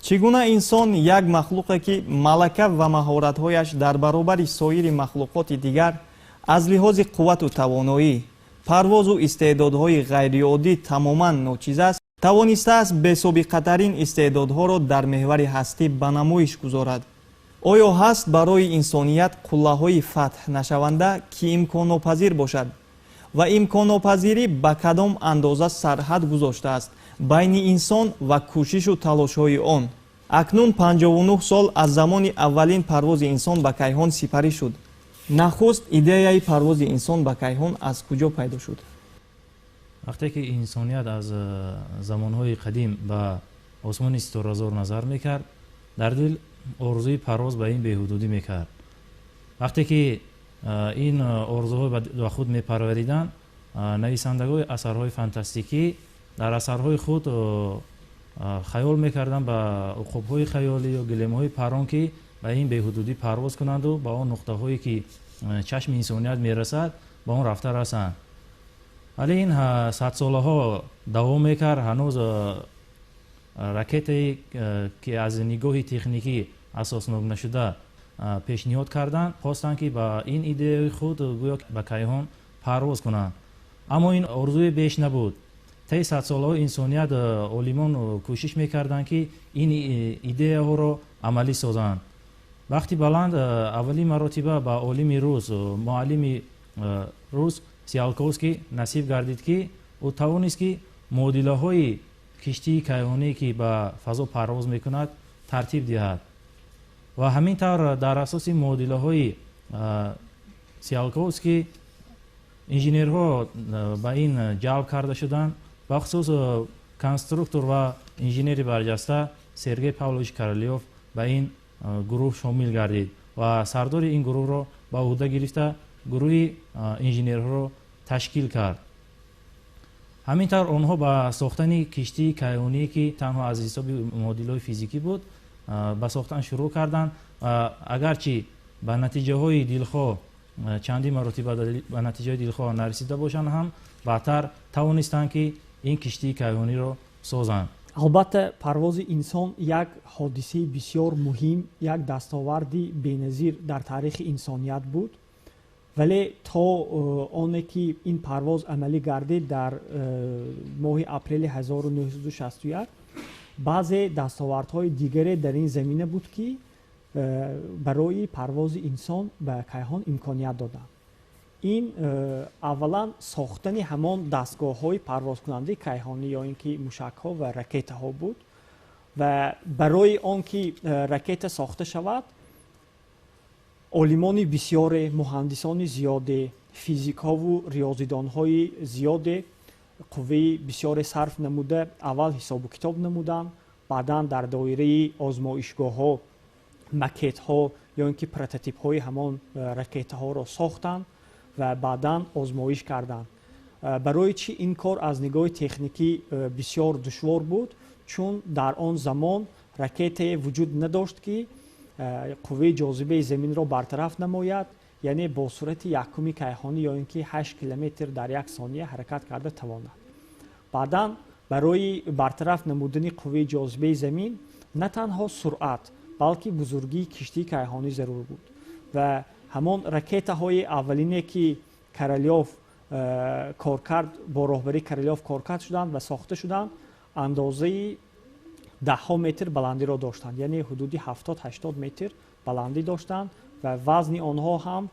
چی گونه انسان یک مخلوقه که ملکه و مهارت‌هایش در برابر سایر مخلوقات دیگر از لحاظ قوت و توانایی، پرواز و استعدادهای غیرعادی تماما ناچیز است، توانسته است بی‌سابقه‌ترین استعدادها را در محور هستی به نمایش گذارد. آیا هست برای انسانیت قله‌های فتح نشونده که امکان‌ناپذیر باشد و امکان‌ناپذیری به کدام اندازه سرحد گذاشته است بین انسان و کوشش و تلاش‌های آن؟ اکنون 59 سال از زمان اولین پرواز انسان به کیهان سپری شد. نخست ایده پرواز انسان به کیهان از کجا پیدا شد؟ وقتی که انسانیت از زمانهای قدیم به آسمان ستاره‌زار نظر میکرد، در دل آرزوی پرواز به این بی‌حدودی میکرد. وقتی که این آرزوها به خود میپروریدند، نویسندگان اثرهای فانتاستیکی در اثرهای خود خیال میکردند به عقاب‌های خیالی یا گلیم‌های پران که به این بی‌حدودی پرواز کنند و به آن نقطه‌هایی که چشم انسانیت میرسد به آن رفته رسند. ولی این 100 سالها دوام میکرد. هنوز راکتی که از نگاه تکنیکی اساسناک نشده پیشنهاد کردند، خواستند که با این ایده خود گویا به کیهان پرواز کنند. اما این آرزوی بیش نبود. طی 100 سالها انسانیت عالمان کوشش میکردند که این ایده ها را عملی سازند. وقتی بلند اولی مراتبه با عالم روس معلم روس سیالکوفسکی نصیب گردید که او توانست که مدل های کشتی کیهانی که به فضا پرواز میکند ترتیب دهد و همینطور در اساس مدل های سیالکوفسکی انجینیرها به این جلب کرده شدند، بخصوص کنسترکتور و انجینیر برجسته سرگئی پاولویچ کرالیوف به این گروه شامل گردید و سردار این گروه را به عهده گرفته گروه انجینیرها را تشکیل کرد. همینطور آنها به ساختن کشتی کیهانی که تنها از حساب مدل‌های فیزیکی بود به ساختن شروع کردند. اگرچه به نتیجه های دلخواه چندی مراتب به نتیجه دلخواه نرسیده باشند، هم بعدتر توانستند که این کشتی کیهانی را سازند. البته پرواز انسان یک حادثه بسیار مهم، یک دستاوردی بی‌نظیر در تاریخ انسانیت بود. ولی تا آنه که این پرواز عملی گردید در ماه اپریل 1961 بعضی دستاوردهای دیگری در این زمینه بود که برای پرواز انسان به کیهان امکانیت دادند. این اولا ساختن همان دستگاه‌های پرواز کننده کیهانی یا اینکه موشک‌ها و راکت‌ها بود و برای آنکه راکت ساخته شود عالمان بسیار، مهندسان زیاد، فیزیک‌ها و ریاضیدان‌های زیاد قوه بسیار صرف نموده اول حساب و کتاب نمودند، بعداً در دایره آزمایشگاه‌ها مکت‌ها یا اینکه پروتوتیپ‌های همان راکت‌ها را ساختند و بعداً آزمایش کردند. برای چی این کار از نگاه تکنیکی بسیار دشوار بود؟ چون در آن زمان راکت وجود نداشت که قوه جاذبه زمین را برطرف نماید، یعنی با سرعت یکمی کیهانی یا اینکه 8 کیلومتر در یک ثانیه حرکت کرده تواند. بعداً برای برطرف نمودن قوه جاذبه زمین نه تنها سرعت بلکه بزرگی کشتی کیهانی ضرور بود و همان راکت‌های اولینی که کرالیوف کار کرد، با راهبری کرالیوف کار کرد شدند و ساخته شدند، اندازه 10 متر بلندی را داشتند، یعنی حدود 70-80 متر بلندی داشتند و وزن آنها هم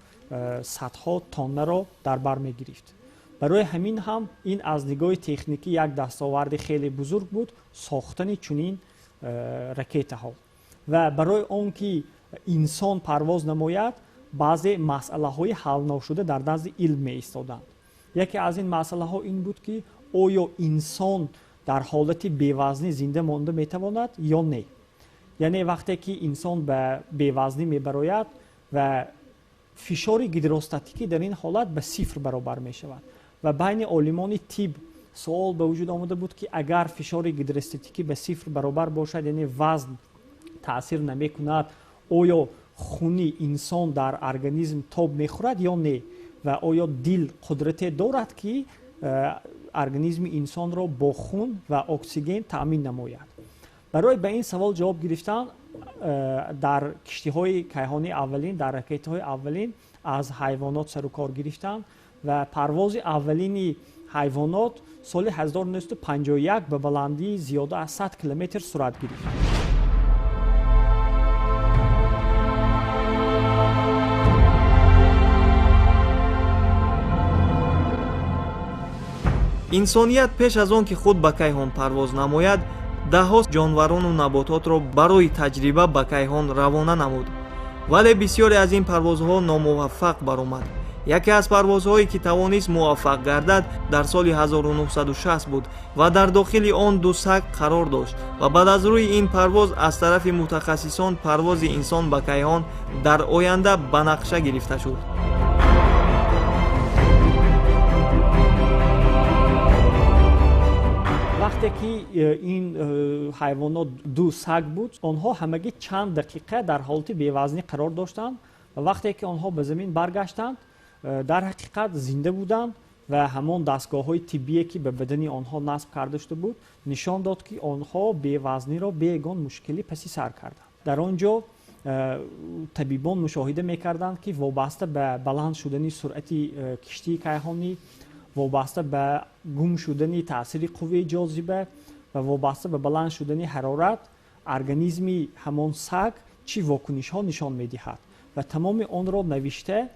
صدها تن را در بر می گرفت. برای همین هم این از نگاه تکنیکی یک دستاورد خیلی بزرگ بود ساختن چنین راکت‌ها. و برای آنکه انسان پرواز نماید بعضی مسئله های حل نشده در نزد علم می ایستادند. یکی از این مسئله ها این بود که آیا انسان در حالت بی‌وزنی زنده مانده می تواند یا نه؟ یعنی وقتی که انسان به بی‌وزنی می براید و فشار هیدروستاتیکی در این حالت به 0 برابر می شود و بین عالمان طب سوال به وجود آمده بود که اگر فشار هیدروستاتیکی به 0 برابر باشد، یعنی وزن تاثیر نمی کند، آیا خون انسان در ارگانیسم تاب می خورد یا نه و آیا دل قدرت دارد که ارگانیسم انسان را با خون و اکسیژن تامین نماید؟ برای به این سوال جواب گرفتن در کشتی‌های کیهانی اولین، در راکت‌های اولین از حیوانات سر و کار گرفتن و پرواز اولین حیوانات سال 1951 به بلندی زیاده از 100 کیلومتر سرعت گرفت. инсоният пеш аз он ки худ ба кайҳон парвоз намояд, даҳҳо ҷонварону набототро барои таҷриба ба кайҳон равона намуд. вале бисёре аз ин парвозҳо номуваффақ баромад. яке аз парвозҳое ки тавонист муваффақ гардад дар соли 1960 буд ва дар дохили он ду саг қарор дошт ва баъд аз рӯи ин парвоз аз тарафи мутахассисон парвози инсон ба кайҳон дар оянда ба нақша гирифта шуд. وقتی که این حیوانات دو سگ بود، آنها همگی چند دقیقه در حالت بی‌وزنی قرار داشتند و وقتی که آنها به زمین برگشتند در حقیقت زنده بودند و همان دستگاه‌های طبی که به بدن آنها نصب کرده شده بود نشان داد که آنها بی‌وزنی را به یگان مشکلی پس سر کردند. در آنجا طبیبان مشاهده می‌کردند که وابسته به بلند شدن سرعت کشتی کیهانی، وابسته به گم شدن تاثیر قوه جاذبه و وابسته به بلند شدن حرارت، ارگانیسم همان سگ چی واکنش ها نشان می‌دهد و تمام آن را نوشته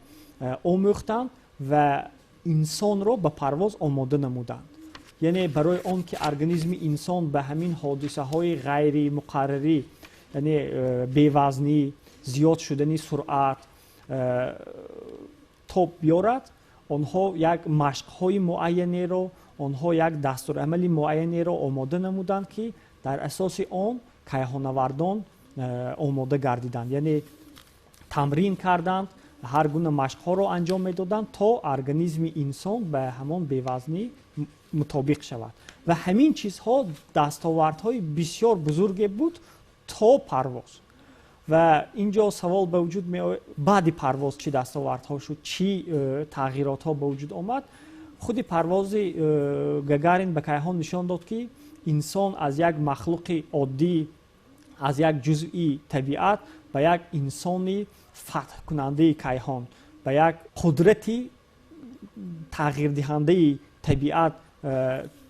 آموختند و انسان را به پرواز آماده نمودند. یعنی برای آن که ارگانیسم انسان به همین حادثه های غیر مقرری، یعنی بی‌وزنی، زیاد شدن سرعت تاب بیارد، آنها یک مشق‌های معینی را، آنها یک دستورالعمل معینی را آماده نمودند که در اساس آن کیهان‌آوردان آماده گردیدند. یعنی تمرین کردند، هر گونه مشق‌ها را انجام می‌دادند تا ارگانیسم انسان به همان بی‌وزنی مطابق شود و همین چیزها دستاوردهای بسیار بزرگی بود تا پرواز. و اینجا سوال به وجود می آید بعد پرواز چی دستاوردها شد، چی تغییرات ها به وجود آمد. خود پرواز گاگارین به کیهان نشان داد که انسان از یک مخلوق عادی، از یک جزئی طبیعت به یک انسانی فتح کننده کیهان، به یک قدرتی تغییر دهنده طبیعت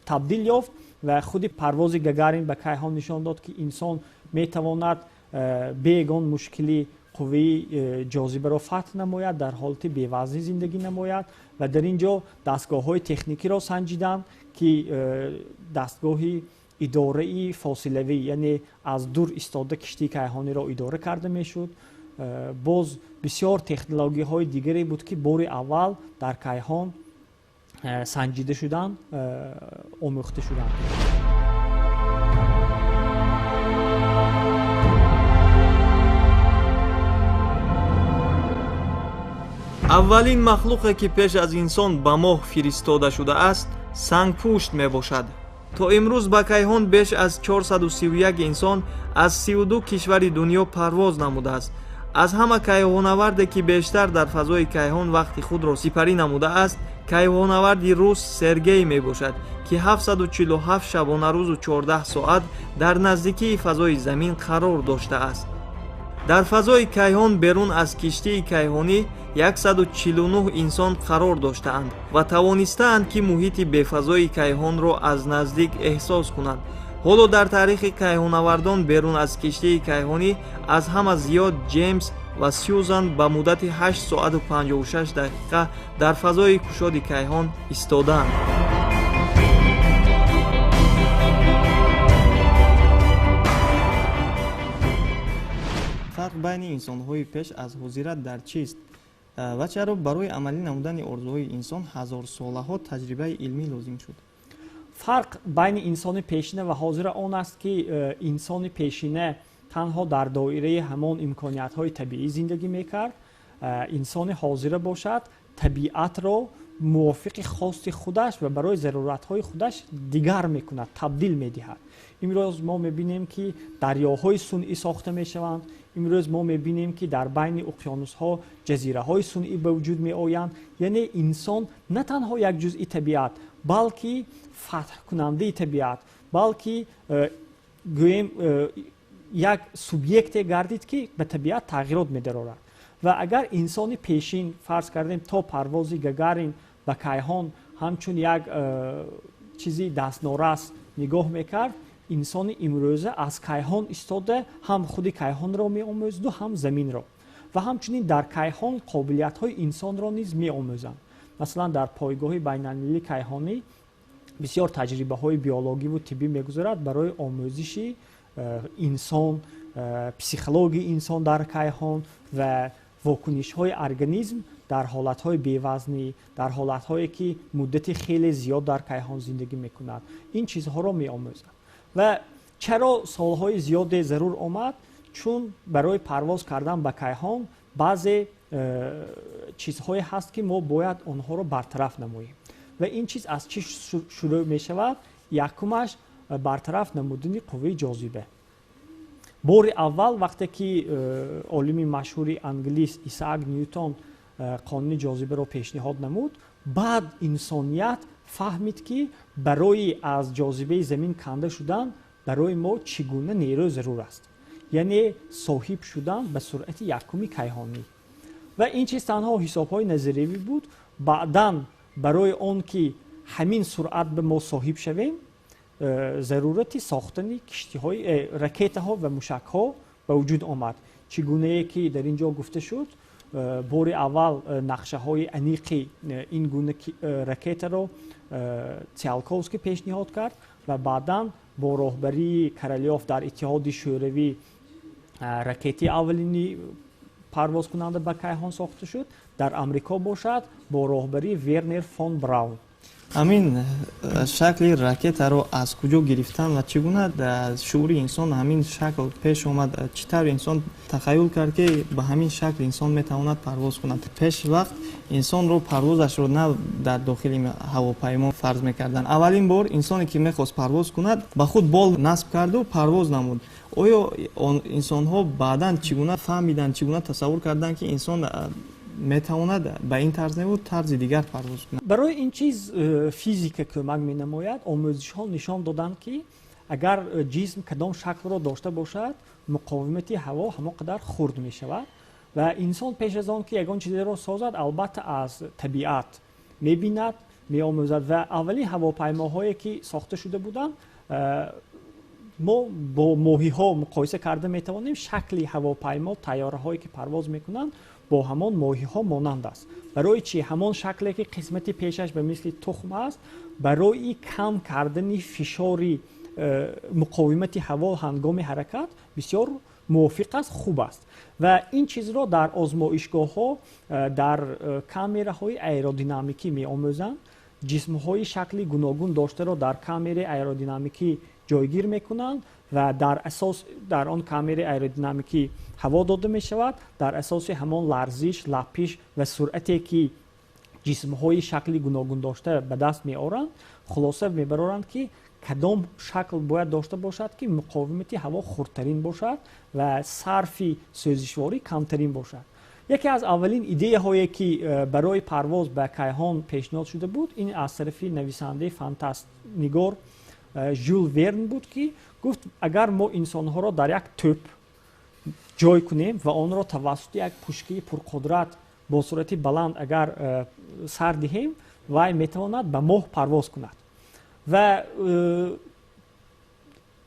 تبدیل یافت و خود پرواز گاگارین به کیهان نشان داد که انسان می تواند به یگان مشکلی قوه جاذبه را فتح نماید، در حالت بی‌وزنی زندگی نماید و در اینجا دستگاه‌های تکنیکی را سنجیدند که دستگاه اداره فاصله‌ای، یعنی از دور ایستاده کشتی کیهانی را اداره کرده میشد. باز بسیار تکنولوژی‌های دیگری بود که بار اول در کیهان سنجیده شدند، آموخته شدند. аввалин махлуқе ки пеш аз инсон ба моҳ фиристода шудааст сангпушт мебошад. то имрӯз ба кайҳон беш аз 431 инсон аз 32 кишвари дунё парвоз намудааст. аз ҳама кайҳонаварде ки бештар дар фазои кайҳон вақти худро сипарӣ намудааст, кайҳонаварди рус Сергей мебошад ки 747 шабонарӯзу 14 соат дар наздикии фазои замин қарор доштааст. дар фазои кайҳон берун аз киштии кайҳонӣ 149 инсон қарор доштаанд ва тавонистаанд ки муҳити бефазои кайҳонро аз наздик эҳсос кунанд. ҳоло дар таърихи кайҳонавардон берун аз киштии кайҳонӣ аз ҳама зиёд Ҷеймс ва Сюзан ба муддати 8 соату 56 дақиқа дар фазои кушоди кайҳон истодаанд. фарқ байни инсонҳои пеш аз ҳозира дар чист ва чаро барои амалӣ намудани орзуҳои инсон ҳазорсолаҳо таҷрибаи илмӣ лозим шуд? فرق بین انسان پیشینه و حاضر آن است که انسان پیشینه تنها در دایره همان امکانیت های طبیعی زندگی میکرد. انسان حاضر باشد طبیعت را موافق خواست خودش و برای ضرورت های خودش دیگر میکند، تبدیل میدهد. امروز ما میبینیم که دریاهای صنعی ساخته میشوند. امروز ما میبینیم که در بین اقیانوس ها جزیره های صنعی به وجود می آیند. یعنی انسان نه تنها یک جزئی طبیعت بلکه فتح کننده طبیعت، بلکه гӯем як субъекте гардид ки ба табиат тағйирот медарорад ва агар инсони пешин фарз кардем то парвози гагарин ба кайҳон ҳамчун як чизи дастнорас нигоҳ мекард, инсони имрӯза аз кайҳон истода ҳам худи кайҳонро меомӯзаду ҳам заминро ва ҳамчунин дар кайҳон қобилиятҳои инсонро низ меомӯзанд. Масалан дар пойгоҳи байналмилалии кайҳонӣ бисёр таҷрибаҳои биологиву тиббӣ мегузарад барои омӯзиши инсон, психологияи инсон дар кайҳон ва вокунишҳои организм дар ҳолатҳои бевазнӣ, дар ҳолатҳое ки муддати хеле зиёд дар кайҳон зиндагӣ мекунад, ин чизҳоро меомӯзад. ва чаро солҳои зиёде зарур омад? Чун барои парвоз кардан ба кайҳон баъзе чизҳое ҳаст ки мо бояд онҳоро бартараф намоем ва ин чиз аз чӣ шурӯъ мешавад? Якумаш бартараф намудани қувваи ҷозиба. бори аввал вақте ки олими машҳури англис Исаак Ньютон қонуни ҷозибаро пешниҳод намуд, баъд инсоният фаҳмид ки барои аз ҷозибаи замин канда шудан барои мо чӣ гуна нерӯ зарур аст, яъне соҳиб шудан ба суръати якуми кайҳонӣ. ва ин чиз танҳо ҳисобҳои назариявӣ буд. баъдан барои он ки ҳамин суръат ба мо соҳиб шавем, зарурати сохтани киштиҳои ракетаҳо ва мушакҳо ба вуҷуд омад. Чӣ гунае ки дар ин ҷо гуфта шуд, бори аввал нақшаҳои аниқи ин гуна ракетаро Циолковский пешниҳод кард ва баъдан бо роҳбарии Королёв дар Иттиҳоди Шӯравӣ ракети аввалини парвозкунанда ба кайҳон сохта шуд. Дар Амрико бошад бо роҳбарии Вернер фон Браун. ҳамин шакли ракетаро аз куҷо гирифтан ва чӣ гуна шуури инсон ҳамин шакл пеш омад? Чӣ тавр инсон тахайюл кард ки ба ҳамин шакл инсон метавонад парвоз кунад? Пеш вақт инсонро парвозашро на дар дохили ҳавопаймо фарз мекарданд. Аввалин бор инсоне ки мехост парвоз кунад ба худ бол насб карду парвоз намуд. оё инсонҳо баъдан чӣ гуна фаҳмиданд, чӣ гуна тасаввур карданд ки инсон метавонад ба ин тарз наву тарзи дигар парвоз кунад? Барои ин чиз физика кӯмак менамояд. Омӯзишҳо нишон доданд ки агар ҷисм кадом шаклро дошта бошад, муқовимати ҳаво ҳамон қадар хурд мешавад ва инсон пеш аз он ки ягон чизеро созад, албатта аз табиат мебинад, меомӯзад ва аввалин ҳавопаймоҳое ки сохта шуда буданд, мо бо моҳиҳо муқоиса карда метавонем шакли ҳавопаймо, тайёраҳое ки парвоз мекунанд бо ҳамон моҳиҳо монанд аст. Барои чӣ? Ҳамон шакле ки қисмати пешаш ба мисли тухм аст, барои кам кардани фишори муқовимати ҳаво ҳангоми ҳаракат бисёр мувофиқ аст, хуб аст. ва ин чизро дар озмоишгоҳҳо, дар камераҳои аэродинамикӣ меомӯзанд. ҷисмҳои шакли гуногун доштаро дар камераи аэродинамикӣ ҷойгир мекунанд ва дар асос дар он камераи аэродинамикӣ ҳаво дода мешавад. Дар асоси ҳамон ларзиш, лапиш ва суръате ки ҷисмҳои шакли гуногун дошта ба даст меоранд, хулоса мебароранд ки кадом шакл бояд дошта бошад ки муқовимати ҳаво хурдтарин бошад ва сарфи сӯзишворӣ камтарин бошад. яке аз аввалин идеяҳое ки барои парвоз ба кайҳон пешниҳод шуда буд, ин аз тарафи нависандаи фантаст нигор Жюл Верн буд ки гуфт агар мо инсонҳоро дар як тӯп ҷой кунем ва онро тавассути як пушкаи пурқудрат бо суръати баланд агар сар диҳем, вай метавонад ба моҳ парвоз кунад. ва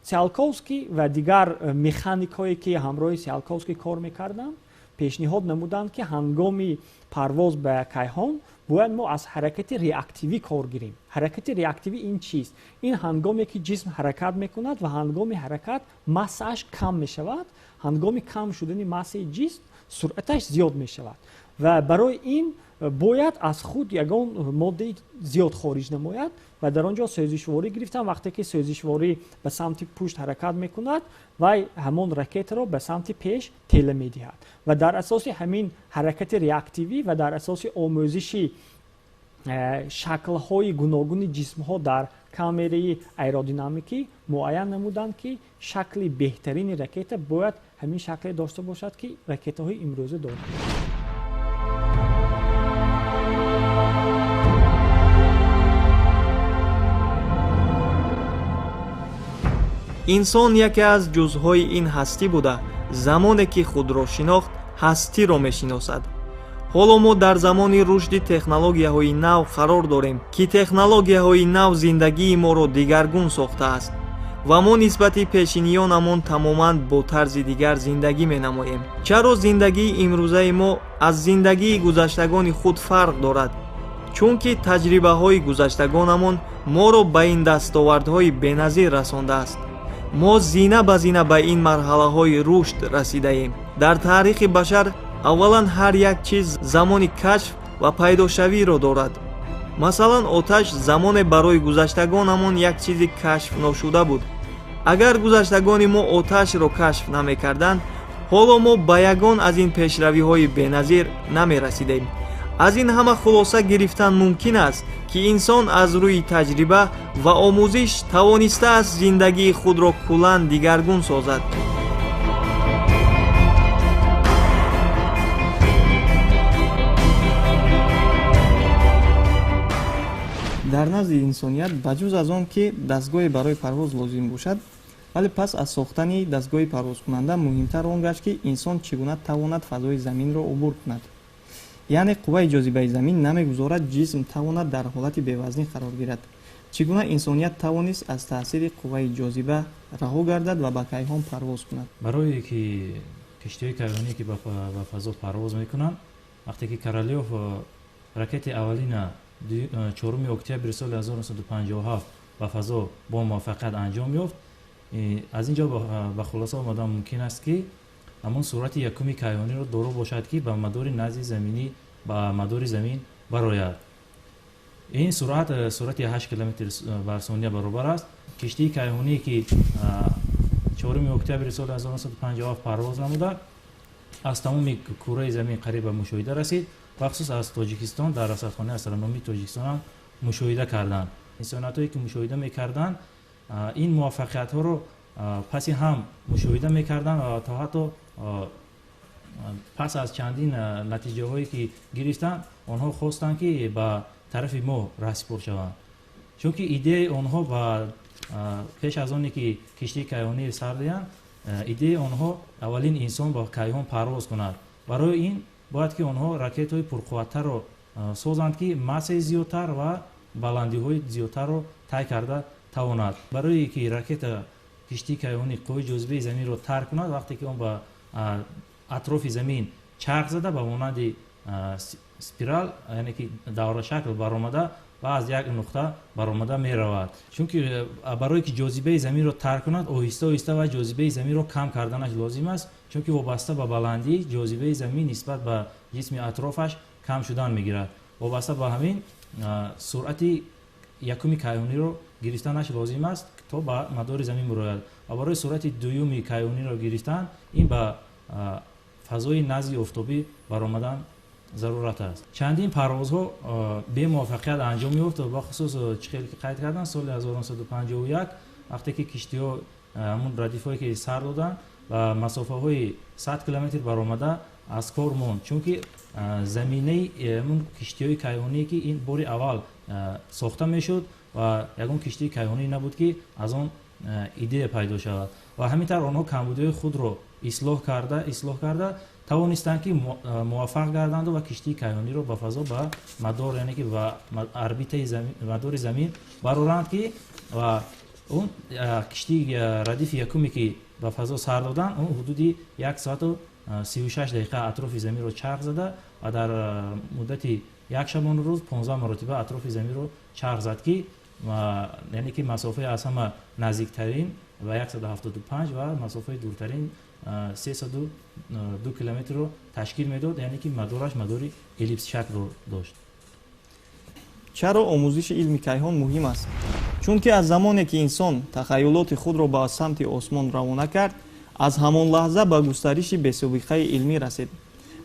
Циолковский ва дигар механикҳое ки ҳамроҳи Циолковский кор мекарданд, пешниҳод намуданд ки ҳангоми парвоз ба кайҳон бояд мо аз ҳаракати реактивӣ кор гирем. ҳаракати реактивӣ ин чист? Ин ҳангоме ки ҷисм ҳаракат мекунад ва ҳангоми ҳаракат массааш кам мешавад, ҳангоми кам шудани массаи ҷисм суръаташ зиёд мешавад ва барои ин бояд аз худ ягон моддаи зиёд хориҷ намояд ва дар он ҷо сӯзишворӣ гирифтан. вақте ки сӯзишворӣ ба самти пушт ҳаракат мекунад, вай ҳамон ракетаро ба самти пеш тела медиҳад ва дар асоси ҳамин ҳаракати реактивӣ ва дар асоси омӯзиши шаклҳои гуногуни ҷисмҳо дар камераи аэродинамикӣ муайян намуданд ки шакли беҳтарини ракета бояд ҳамин шакле дошта бошад ки ракетаҳои имрӯза доранд. инсон яке аз ҷузъҳои ин ҳастӣ буда, замоне ки худро шинохт, ҳастиро мешиносад. ҳоло мо дар замони рушди технологияҳои нав қарор дорем, ки технологияҳои нав зиндагии моро дигаргун сохтааст ва мо нисбати пешинионамон тамоман бо тарзи дигар зиндагӣ менамоем. чаро зиндагии имрӯзаи мо аз зиндагии гузаштагони худ фарқ дорад? чунки таҷрибаҳои гузаштагонамон моро ба ин дастовардҳои беназир расондааст. мо зина ба зина ба ин марҳалаҳои рушд расидаем. дар таърихи башар аввалан ҳар як чиз замони кашф ва пайдошавиро дорад. масалан, оташ замоне барои гузаштагонамон як чизи кашф ношуда буд. агар гузаштагони мо оташро кашф намекарданд, ҳоло мо ба ягон аз ин пешравиҳои беназир намерасидем. аз ин ҳама хулоса гирифтан мумкин аст, ки инсон аз рӯи таҷриба ва омӯзиш тавонистааст зиндагии худро куллан дигаргун созад. дар назди инсоният ба ҷуз аз он ки дастгоҳе барои парвоз лозим бошад, вале пас аз сохтани дастгоҳи парвозкунанда муҳимтар он гашт, ки инсон чӣ гуна тавонад фазои заминро убур кунад. яъне қувваи ҷозибаи замин намегузорад ҷисм тавонад дар ҳолати бевазнӣ қарор гирад. чӣ гуна инсоният тавонист аз таъсири қувваи ҷозиба раҳо гардад ва ба кайҳон парвоз кунад? барое ки киштиҳои кайҳоние ки ба фазо парвоз мекунанд, вақте ки Королёв ракети аввалина 4 октябри соли 1957 ба фазо бо муваффақият анҷом ёфт, аз ин ҷо ба хулоса омадан мумкин аст ки ҳамон суръати якуми кайҳониро доро бошад, ки ба мадори назди заминӣ ба мадори замин барояд. ин суръати 8 км бар сония баробар аст. киштии кайҳоние ки 4 октябри соли 1957 парвоз намуда, аз тамоми кураи замин қариб ба мушоҳида расид. бахусус аз Тоҷикистон, дар расадхонаи астрономии Тоҷикистон ҳам мушоҳида карданд. инсониятҳое ки мушоҳида мекарданд, ин муваффақиятҳоро паси ҳам мушоҳида мекарданд ва то ҳатто пас аз чандин натиҷаҳое ки гирифтанд, онҳо хостанд ки ба тарафи мо раҳсипор шаванд. чунки идеяи онҳо ба пеш аз оне ки киштии кайҳоние сар диҳанд, идеяи онҳо аввалин инсон ба кайҳон парвоз кунад. барои ин бояд ки онҳо ракетаҳои пурқувваттарро созанд, ки массаи зиёдтар ва баландиҳои зиёдтарро тай карда тавонад. барое ки ракета киштии кайҳонӣ қувваи ҷозибаи заминро тарк кунад, вақте ки он ба атрофи замин чарх зада ба монанди спирал, яъне ки даврашакл баромада ва аз як нуқта баромада меравад. чунки барое ки ҷозибаи заминро тарк кунад, оҳиста оҳиста ва ҷозибаи заминро кам карданаш лозим аст, чунки вобаста ба баландӣ ҷозибаи замин нисбат ба ҷисми атрофаш кам шудан мегирад. вобаста ба ҳамин суръати якуми кайҳониро гирифтанаш лозим аст то ба мадори замин барояд. ва барои суръати дуюми кайҳониро гирифтан, ин ба фазои назди офтобӣ баромадан зарурат аст. чандин парвозҳо бемуваффақият анҷом ёфт, бахусус чӣ хеле ки қайд карданд, соли 1951 вақте ки киштиҳо ҳамун радифҳое ки сар доданд ва масофаҳои 100 километр баромада аз кор монд, чунки заминаи ҳамун киштиҳои кайҳоние ки ин бори аввал сохта мешуд ва ягон киштии кайҳонӣ набуд ки аз он идея пайдо шавад. ва ҳамин тавр онҳо камбудиҳои худро ислоҳ карда тавонистанд ки муваффақ гарданду ва киштии кайҳониро ба фазо ба мадор, яъне ки ба орбитаи мадори замин бароранд, ки ва он киштии радифи якуме ки ба фазо сар доданд, он ҳудуди 1 соату 36 дақиқа атрофи заминро чарх зада ва дар муддати як шабону рӯз 15 маротиба атрофи заминро чарх зад, ки яъне ки масофаи аз ҳама наздиктарин ва 175 ва масофаи дуртарин 302 километрро ташкил медод, яъне ки мадораш мадори эллипсшаклро дошт. чаро омӯзиши илми кайҳон муҳим аст? чунки аз замоне ки инсон тахайюлоти худро ба самти осмон равона кард, аз ҳамон лаҳза ба густариши бесобиқаи илмӣ расид.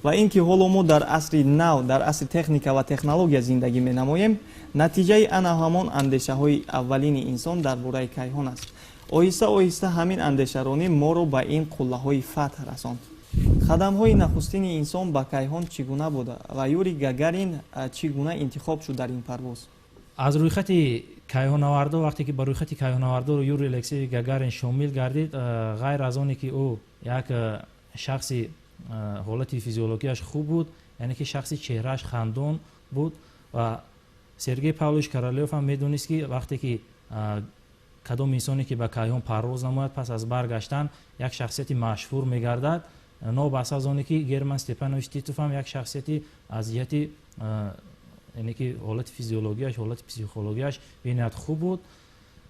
ва ин ки ҳоло мо дар асри нав, дар асри техника ва технология зиндагӣ менамоем, натиҷаи ана ҳамон андешаҳои аввалини инсон дар бораи кайҳон аст. оҳиста оҳиста ҳамин андешаронӣ моро ба ин қуллаҳои фатҳ расонд. қадамҳои нахустини инсон ба кайҳон чӣ гуна буда ва Юрий Гагарин чӣ гуна интихоб шуд дар ин парвоз? аз рӯйхати кайҳонавардо вақте ки ба рӯйхати кайҳонавардо юрий алексеевич гагарин шомил гардид, ғайр аз оне ки ӯ як шахси ҳолати физиологияш хуб буд, яъне ки шахси чеҳрааш хандон буд ва Сергей Павлович Королёв ҳам медонист ки вақте ки кадом инсоне ки ба кайҳон парвоз намояд пас аз баргаштан як шахсияти машҳур мегардад, нобаҳс аз оне ки Герман Степанович Титов ҳам як шахсияти аз ҷиҳати яъне ки ҳолати физиологияш, ҳолати психологияш бинҳоят хуб буд,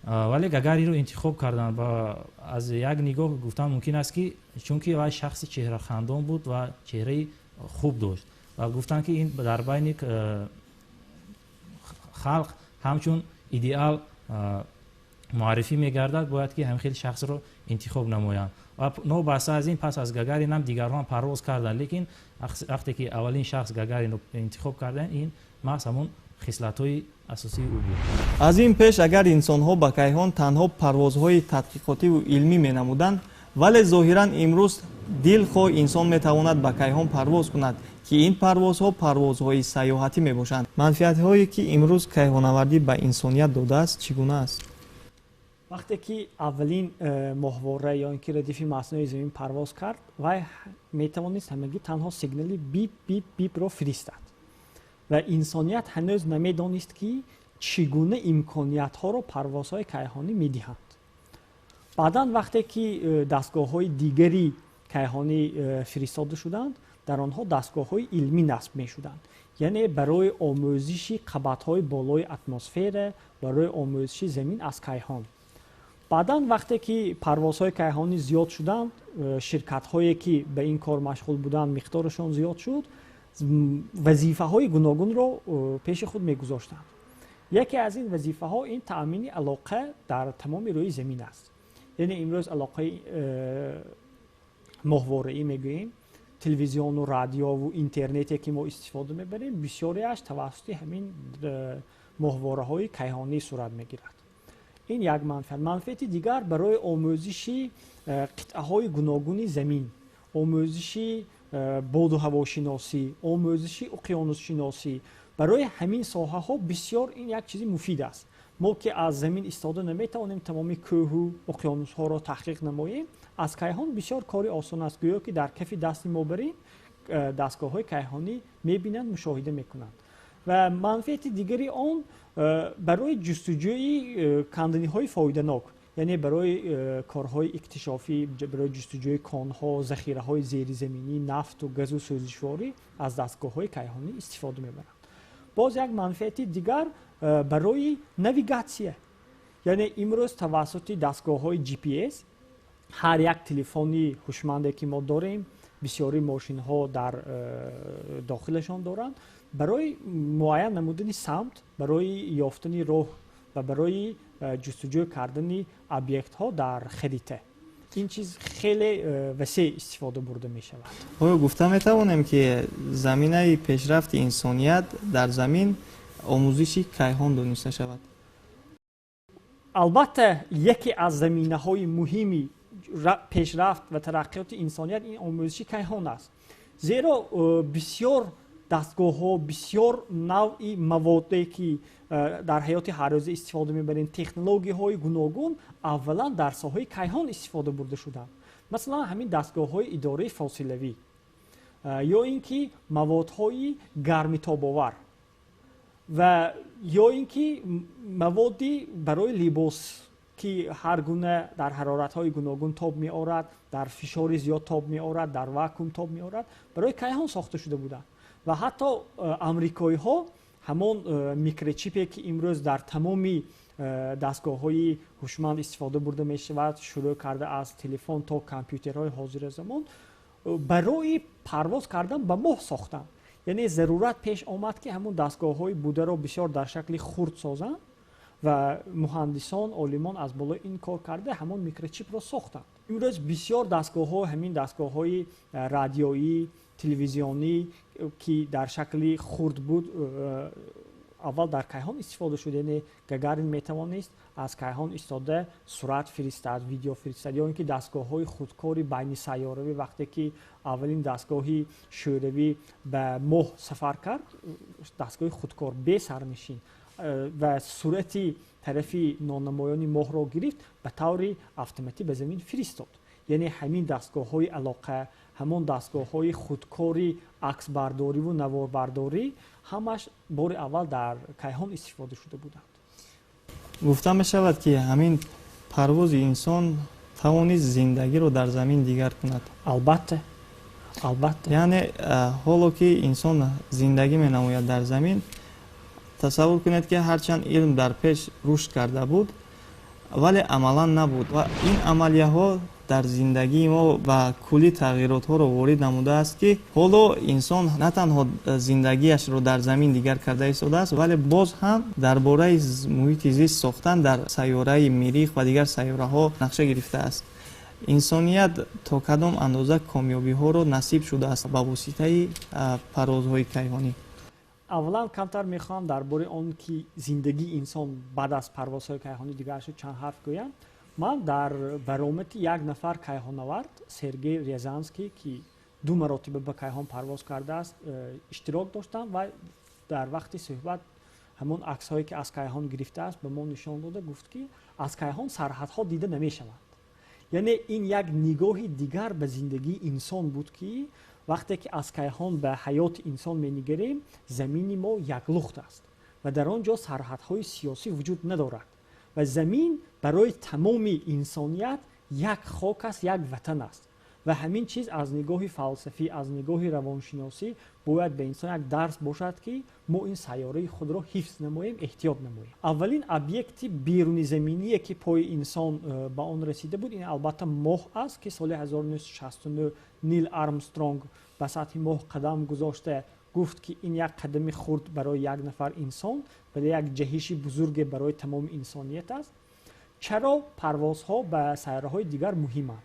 вале Гагариро интихоб карданд ва аз як нигоҳ гуфтан мумкин аст ки чунки вай шахси чеҳрахандон буд ва чеҳраи хуб дошт ва гуфтанд ки ин дар байни халқ ҳамчун идеал муаррифӣ мегардад, бояд ки ҳамин хел шахсро интихоб намоянд. ва нобаста аз ин пас аз Гагарин ҳам дигарҳо ҳам парвоз карданд, лекин вақте ки аввалин шахс Гагаринро интихоб карданд, ин маҳз ҳамон хислатҳои асосии ӯ буд. аз ин пеш агар инсонҳо ба кайҳон танҳо парвозҳои тадқиқотиву илмӣ менамуданд, вале зоҳиран имрӯз дилхоҳ инсон метавонад ба кайҳон парвоз кунад ки ин парвозҳо парвозҳои сайёҳатӣ мебошанд. манфиатҳое ки имрӯз кайҳонавардӣ ба инсоният додааст чӣ гуна аст? вақте ки аввалин моҳвора ё ин ки радифи маснои замин парвоз кард, вай метавонист ҳамагӣ танҳо сигнали бип бип бипро фиристад ва инсоният ҳанӯз намедонист ки чӣ гуна имкониятҳоро парвозҳои кайҳонӣ медиҳанд. баъдан вақте ки дастгоҳҳои дигари кайҳонӣ фиристода шуданд, дар онҳо дастгоҳҳои илмӣ насб мешуданд, яъне барои омӯзиши қабатҳои болои атмосфера, барои омӯзиши замин аз кайҳон. баъдан вақте ки парвозҳои кайҳонӣ зиёд шуданд, ширкатҳое ки ба ин кор машғул буданд миқдорашон зиёд шуд, вазифаҳои гуногунро пеши худ мегузоштанд. яке аз ин вазифаҳо ин таъмини алоқа дар тамоми рӯи замин аст. яъне имрӯз алоқаи моҳвораӣ мегӯем, телевизиону радиову интернете ки мо истифода мебарем, бисёреаш тавассути ҳамин моҳвораҳои кайҳонӣ сурат мегирад. ин як манфиат. манфиати дигар барои омӯзиши қитъаҳои гуногуни замин, омӯзиши боду ҳавошиносӣ, омӯзиши уқёнуссиносӣ, барои ҳамин соҳаҳо бисёр ин як чизи муфид аст. мо ки аз замин истода наметавонем тамоми кӯҳу уқёнусҳоро таҳқиқ намоем, аз кайҳон бисёр кори осон аст. гӯё ки дар кафи дасти мо барем, дастгоҳҳои кайҳонӣ мебинанд, мушоҳида мекунанд. ва манфиати дигари он барои ҷустуҷӯи канданиҳои фоиданок, яъне барои корҳои иктишофӣ, барои ҷустуҷӯи конҳо, захираҳои зеризаминӣ, нафту газу сӯзишворӣ аз дастгоҳҳои кайҳонӣ истифода мебаранд. боз як манфиати дигар барои навигатсия, яъне имрӯз тавассути дастгоҳҳои GPS ҳар як телефони ҳушманде ки мо дорем, бисёри мошинҳо дар дохилашон доранд, барои муайян намудани самт, барои ёфтани роҳ ва барои ҷустуҷӯ кардани объектҳо дар харита. ин чиз хеле васеъ истифода бурда мешавад. оё гуфта метавонем ки заминаи пешрафти инсоният дар замин омӯзиши кайҳон дониста шавад? албатта яке аз заминаҳои муҳими пешрафт ва тараққиёти инсоният ин омӯзиши кайҳон аст. зеро бисёр дастгоҳҳо, бисёр навъи маводе ки дар ҳаёти ҳаррӯза истифода мебарем, технологияҳои гуногун аввалан дар соҳаи кайҳон истифода бурда шуданд. масалан ҳамин дастгоҳҳои идораи фосилавӣ ё ин ки маводҳои гармитобовар ва ё ин ки маводи барои либос ки ҳар гуна дар ҳароратҳои гуногун тоб меорад, дар фишори зиёд тоб меорад, дар вакуум тоб меорад, барои кайҳон сохта шуда буданд. ва ҳатто амрикоиҳо ҳамон микрочипе ки имрӯз дар тамоми дастгоҳҳои ҳушманд истифода бурда мешавад, шурӯъ карда аз телефон то компютерҳои ҳозиразамон, барои парвоз кардан ба моҳ сохтанд. яъне зарурат пеш омад ки ҳамон дастгоҳҳои бударо бисёр дар шакли хурд созанд ва муҳандисон, олимон аз боло ин кор карда ҳамон микрочипро сохтанд. имрӯз бисёр дастгоҳҳо, ҳамин дастгоҳҳои радиоӣ, телевизионӣ ки дар шакли хурд буд, аввал дар кайҳон истифода шуд. яъне Гагарин метавонист аз кайҳон истода сурат фиристад, видео фиристад, ё ин ки дастгоҳҳои худкори байни сайёравӣ, вақте ки аввалин дастгоҳи шӯравӣ ба моҳ сафар кард, дастгоҳи худкор бе сарнишин, و صورتی طرفی نانمایانی ماه را گرفت به طور اتوماتیک به زمین فرستاد. یعنی همین دستگاه های علاقه، همون دستگاه های خودکاری عکس برداری و نوار برداری همش بار اول در کیهان استفاده شده بودند. گفته می شود که همین پرواز انسان توانست زندگی رو در زمین دیگر کند. البته یعنی حالا که انسان زندگی می نماید در زمین، تصور کنید که هرچند علم در پیش رشد کرده بود ولی عملا نبود و این عملیه ها در زندگی ما و کلی تغییرات ها رو وارد نموده است که حالا انسان نه تنها زندگیش رو در زمین دیگر کرده ایستاده است ولی باز هم درباره محیط زیست ساختن در سیاره مریخ و دیگر سیاره ها نقشه گرفته است. انسانیت تا کدام اندازه کامیابی ها رو نصیب شده است با واسطه پروازهای کیهانی؟ اولا کمتر میخوام درباره آن که زندگی انسان بعد از پروازهای کیهانی دیگرش چند حرف گویم. من در برآمد یک نفر کیهانورد سرگئی ریازانسکی که 2 مرتبه به کیهان پرواز کرده است اشتراک داشتم و در وقت صحبت همون عکس‌هایی که از کیهان گرفته است به ما نشان داده. گفت که از کیهان سرحدها دیده نمی‌شود. یعنی این یک نگاه دیگر به زندگی انسان بود که وقتی که از کیهان به حیات انسان می‌نگریم زمین ما یک لخت است و در آنجا سرحدهای سیاسی وجود ندارد و زمین برای تمام انسانیت یک خاک است، یک وطن است و همین چیز از نگاه فلسفی، از نگاه روانشناسی باید به انسان یک درس باشد که ما این سیاره خود را حفظ نماییم، احتیاط نماییم. اولین ابیکت بیرونی زمینی که پای انسان به آن رسیده بود این البته ماه است که سال 1969 نیل آرمسترونگ به سطح ماه قدم گذاشته. گفت که این یک قدم خرد برای یک نفر انسان ولی یک جهش بزرگ برای تمام انسانیت است. چرا پروازها به سیاره‌های دیگر مهمند؟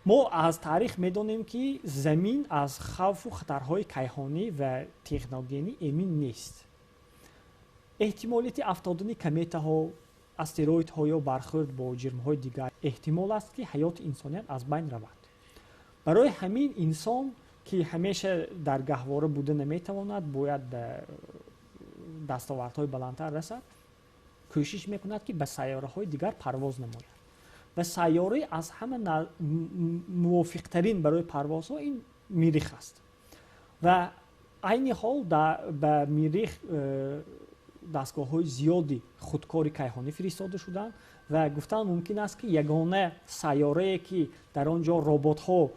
ما از تاریخ می‌دانیم که زمین از خوف و خطرهای کیهانی و تکنوگنی امین نیست. احتمالیت افتادن کمت‌ها، استروئیدها یا برخورد با جرم‌های دیگر احتمال است که حیات انسانیت از بین رود. برای همین انسان که همیشه در گهواره بوده نمیتواند باید به دستاوردهای بلندتر رسد کوشش میکند که به سیاره‌های دیگر پرواز نماید و سیاره از همه موافق‌ترین برای پروازها این مریخ است و عین حال به مریخ دستگاه‌های زیادی خودکار کیهانی فرستاده شدند و گفتن ممکن است که یگانه سیاره‌ای که در آنجا ربات‌ها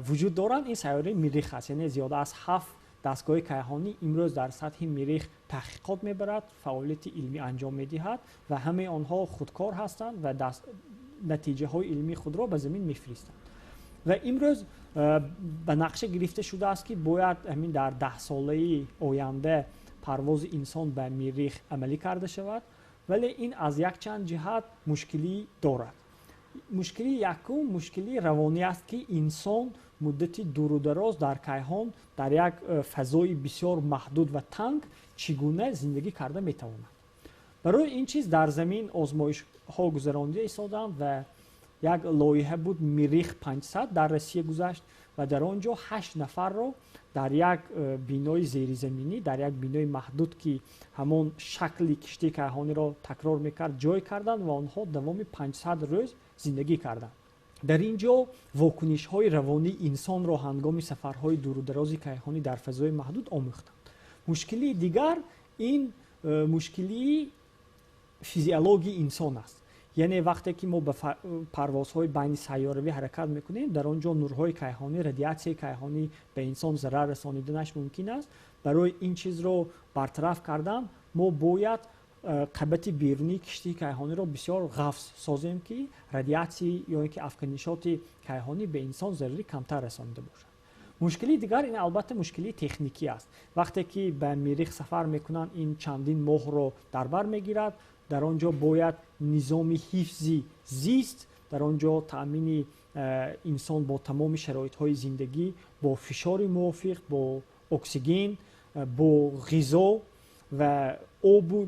وجود دارند این سیاره مریخ است. یعنی زیاده از 7 دستگاه کیهانی امروز در سطح مریخ تحقیقات میبرد، فعالیت علمی انجام میدهد و همه آنها خودکار هستند و نتیجه های علمی خود را به زمین میفرستند و امروز به نقشه گرفته شده است که باید همین در 10 ساله آینده پرواز انسان به مریخ عملی کرده شود ولی این از یک چند جهت مشکلی دارد. مشکلی یکم مشکلی روانی است که انسان مدتی دور و دراز در کیهان در یک فضای بسیار محدود و تنگ چگونه زندگی کرده میتواند. برای این چیز در زمین آزمایش ها گذرانده ایستادند و یک لایحه بود مریخ 500 در روسیه گذشت و در آنجا 8 نفر را در یک بینای زیر زمینی در یک بینای محدود که همون شکل کشتی کیهانی را تکرار میکرد جای کردند و آنها دوام 500 روز زندگی کردند. در اینجا واکنش های روانی انسان را هنگام سفرهای دور و دراز کیهانی در فضای محدود آموختند. مشکلی دیگر این مشکلی فیزیولوژی انسان است. یعنی وقتی که ما به پروازهای بین سیاره‌ای حرکت میکنیم در آنجا نورهای کیهانی، رادیاسیون کیهانی به انسان ضرر رسانیدنش ممکن است. برای این چیز رو برطرف کردن ما باید قبط بیرونی کشتی کیهانی را بسیار غفص سازیم که رادیاسیون یا اینکه افکنشات کیهانی به انسان ضرری کمتر رسانیده باشد. مشکلی دیگر این البته مشکلی تکنیکی است. وقتی که به مریخ سفر میکنن این چندین ماه رو در بر میگیرد. در آنجا باید نظام حفظی زیست، در آنجا تأمین انسان با تمام شرایط‌های زندگی، با فشار موافق، با اکسیژن، با غذا و آب،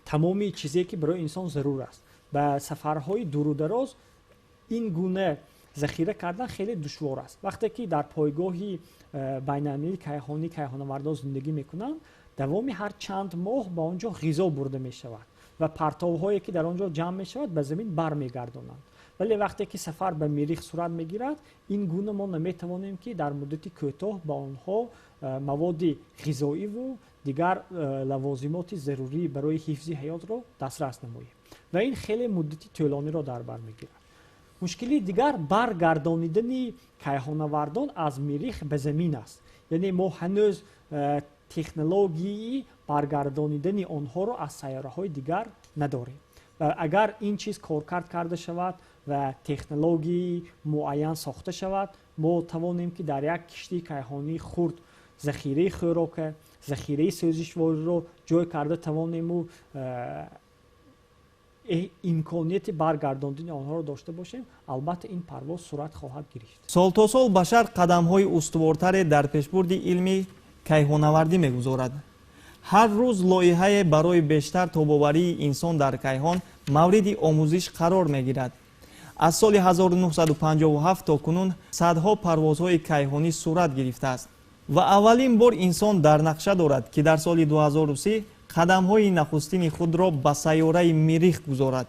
تمامی چیزی که برای انسان ضرور است. به سفرهای دور و دراز این گونه ذخیره کردن خیلی دشوار است. وقتی که در پایگاهی بین‌المللی کیهانی کیهانوردان زندگی میکنن давоми ҳар чанд моҳ ба он ҷо ғизо бурда мешавад ва партовҳое ки дар он ҷо ҷамъ мешавад ба замин бармегардонанд. вале вақте ки сафар ба миррих сурат мегирад, ин гуна мо наметавонем ки дар муддати кӯтоҳ ба онҳо маводи ғизоиву дигар лавозимоти зарурӣ барои ҳифзи ҳаётро дастрас намоем ва ин хеле муддати тӯлониро дар бар мегирад. мушкили дигар баргардонидани кайҳонавардон аз миррих ба замин аст. яъне мо ҳанӯз технологии баргардонидани онҳоро аз сайёраҳои дигар надорем. агар ин чиз коркард карда шавад ва технологии муайян сохта шавад, мо тавонем ки дар як киштии кайҳонии хурд захираи хӯрока, захираи сӯзишвориро ҷой карда тавонему имконияти баргардондани онҳоро дошта бошем. албатта ин парвоз сурат хоҳад гирифт. сол то сол башар қадамҳои устувортаре дар пешбурди илми кайҳонавардӣ мегузорад. ҳар рӯз лоиҳае барои бештар тобоварии инсон дар кайҳон мавриди омӯзиш қарор мегирад. аз соли 1957 то кунун садҳо парвозҳои кайҳонӣ сурат гирифтааст ва аввалин бор инсон дар нақша дорад ки дар соли 2030 қадамҳои нахустини худро ба сайёраи миррих гузорад.